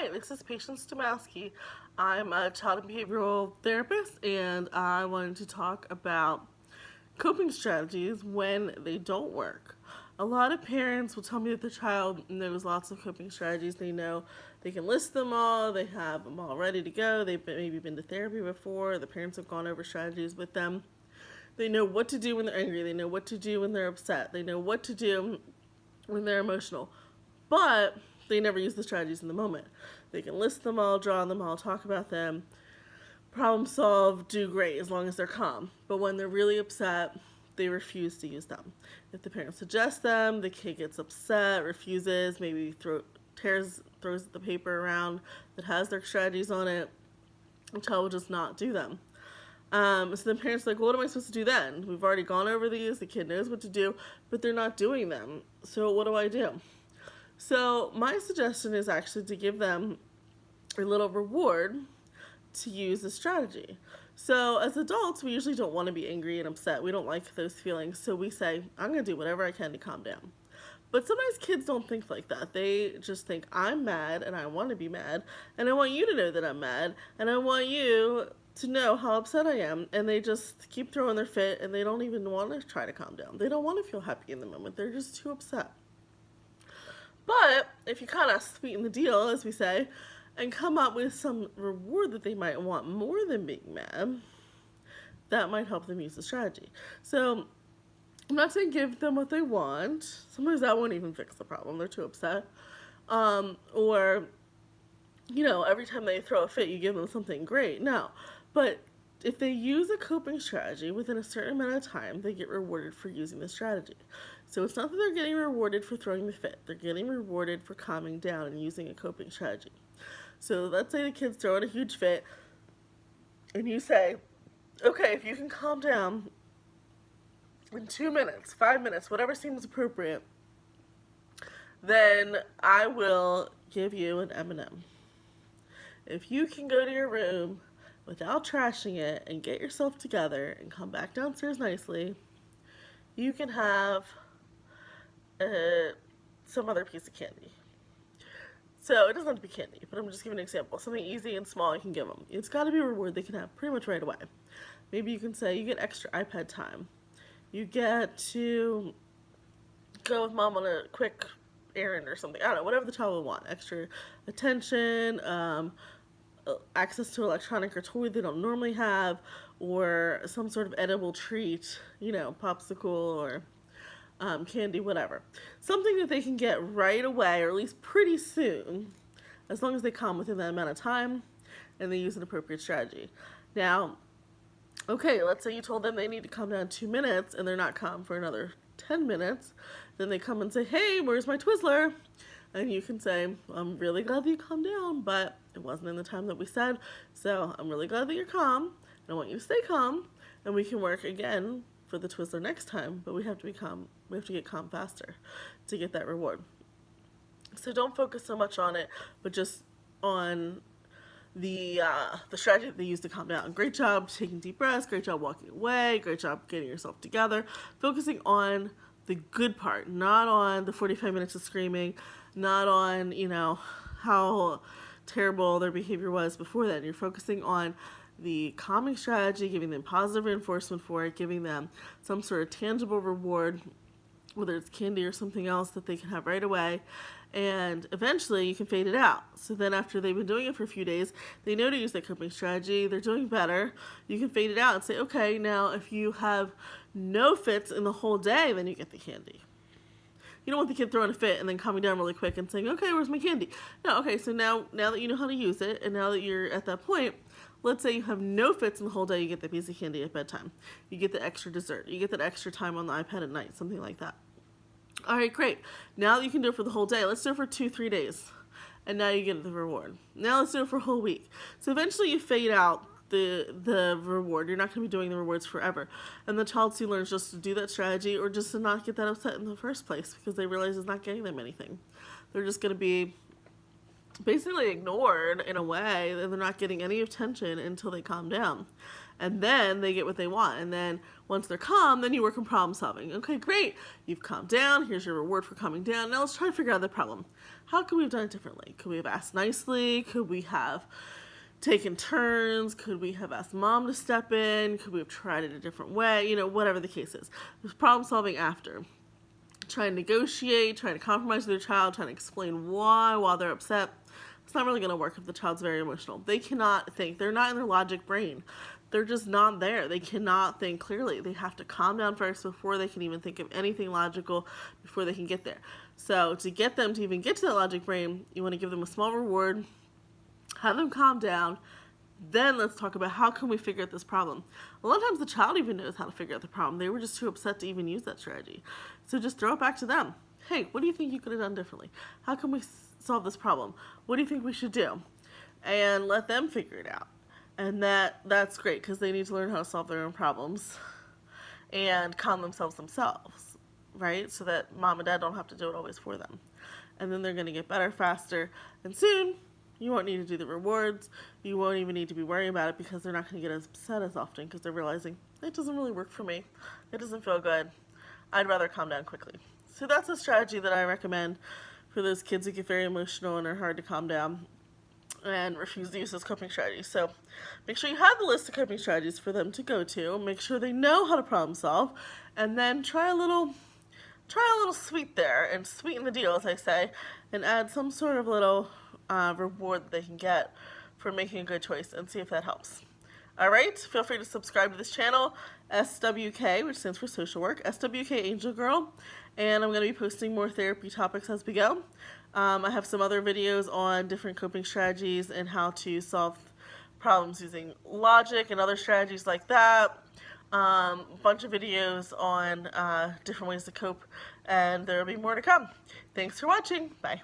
Hi, this is Patience Domowski. I'm a child and behavioral therapist, and I wanted to talk about coping strategies when they don't work. A lot of parents will tell me that their child knows lots of coping strategies. They know they can list them all, they have them all ready to go, they've maybe been to therapy before, the parents have gone over strategies with them. They know what to do when they're angry, they know what to do when they're upset, they know what to do when they're emotional. But they never use the strategies in the moment. They can list them all, draw them all, talk about them, problem solve, do great as long as they're calm. But when they're really upset, they refuse to use them. If the parent suggests them, the kid gets upset, refuses, maybe throws the paper around that has their strategies on it. The child will just not do them. So the parents are like, well, what am I supposed to do then? We've already gone over these. The kid knows what to do, but they're not doing them. So what do I do? So my suggestion is actually to give them a little reward to use the strategy. So as adults, we usually don't want to be angry and upset. We don't like those feelings. So we say, I'm going to do whatever I can to calm down. But sometimes kids don't think like that. They just think, I'm mad and I want to be mad. And I want you to know that I'm mad. And I want you to know how upset I am. And they just keep throwing their fit and they don't even want to try to calm down. They don't want to feel happy in the moment. They're just too upset. But if you kind of sweeten the deal, as we say, and come up with some reward that they might want more than being mad, that might help them use the strategy. So I'm not saying give them what they want. Sometimes that won't even fix the problem. They're too upset. Or, every time they throw a fit, you give them something great. No. But if they use a coping strategy within a certain amount of time, they get rewarded for using the strategy. So it's not that they're getting rewarded for throwing the fit. They're getting rewarded for calming down and using a coping strategy. So let's say the kid's throwing a huge fit, and you say, okay, if you can calm down in 2 minutes, 5 minutes, whatever seems appropriate, then I will give you an M&M. If you can go to your room without trashing it and get yourself together and come back downstairs nicely, you can have some other piece of candy. So it doesn't have to be candy, but I'm just giving an example. Something easy and small you can give them. It's got to be a reward they can have pretty much right away. Maybe you can say you get extra iPad time. You get to go with mom on a quick errand or something. I don't know, whatever the child will want. Extra attention, access to electronic or toy they don't normally have, or some sort of edible treat, popsicle or candy, whatever. Something that they can get right away, or at least pretty soon, as long as they calm within that amount of time and they use an appropriate strategy. Now, okay, let's say you told them they need to calm down 2 minutes and they're not calm for another 10 minutes. Then they come and say, hey, where's my Twizzler? And you can say, I'm really glad that you calmed down, but it wasn't in the time that we said, so I'm really glad that you're calm, and I want you to stay calm, and we can work again for the Twizzler next time, but we have to be calm. We have to get calm faster to get that reward. So don't focus so much on it, but just on the strategy that they use to calm down. Great job taking deep breaths, great job walking away, great job getting yourself together, focusing on the good part, not on the 45 minutes of screaming, not on, how terrible their behavior was before that. You're focusing on the calming strategy, giving them positive reinforcement for it, giving them some sort of tangible reward, whether it's candy or something else that they can have right away, and eventually you can fade it out. So then after they've been doing it for a few days, they know to use that coping strategy, they're doing better, you can fade it out and say, okay, now if you have no fits in the whole day, then you get the candy. You don't want the kid throwing a fit and then calming down really quick and saying, okay, where's my candy? No, okay, so now that you know how to use it, and now that you're at that point, let's say you have no fits in the whole day, you get that piece of candy at bedtime. You get the extra dessert. You get that extra time on the iPad at night, something like that. All right, great. Now that you can do it for the whole day, let's do it for 2-3 days. And now you get the reward. Now let's do it for a whole week. So eventually you fade out the reward. You're not going to be doing the rewards forever. And the child soon learns just to do that strategy or just to not get that upset in the first place because they realize it's not getting them anything. They're just going to be basically ignored in a way, and they're not getting any attention until they calm down. And then they get what they want. And then once they're calm, then you work on problem solving. Okay, great. You've calmed down. Here's your reward for calming down. Now let's try to figure out the problem. How could we have done it differently? Could we have asked nicely? Could we have taken turns? Could we have asked mom to step in? Could we have tried it a different way? You know, whatever the case is. There's problem solving after. Trying to negotiate, trying to compromise with their child, trying to explain why while they're upset. It's not really going to work if the child's very emotional. They cannot think. They're not in their logic brain. They're just not there. They cannot think clearly. They have to calm down first before they can even think of anything logical, before they can get there. So to get them to even get to that logic brain, you want to give them a small reward, have them calm down, then let's talk about how can we figure out this problem. A lot of times the child even knows how to figure out the problem. They were just too upset to even use that strategy. So just throw it back to them. Hey, what do you think you could have done differently? How can we solve this problem? What do you think we should do? And let them figure it out. And that's great because they need to learn how to solve their own problems and calm themselves, right? So that mom and dad don't have to do it always for them. And then they're going to get better faster. And soon, you won't need to do the rewards. You won't even need to be worrying about it because they're not going to get as upset as often because they're realizing, it doesn't really work for me. It doesn't feel good. I'd rather calm down quickly. So that's a strategy that I recommend for those kids who get very emotional and are hard to calm down and refuse to use those coping strategies. So make sure you have the list of coping strategies for them to go to. Make sure they know how to problem solve, and then try a little sweet there and sweeten the deal, as I say, and add some sort of little reward that they can get for making a good choice, and see if that helps. All right, feel free to subscribe to this channel, SWK, which stands for Social Work, SWK Angel Girl, and I'm going to be posting more therapy topics as we go. I have some other videos on different coping strategies and how to solve problems using logic and other strategies like that. A bunch of videos on different ways to cope, and there will be more to come. Thanks for watching. Bye.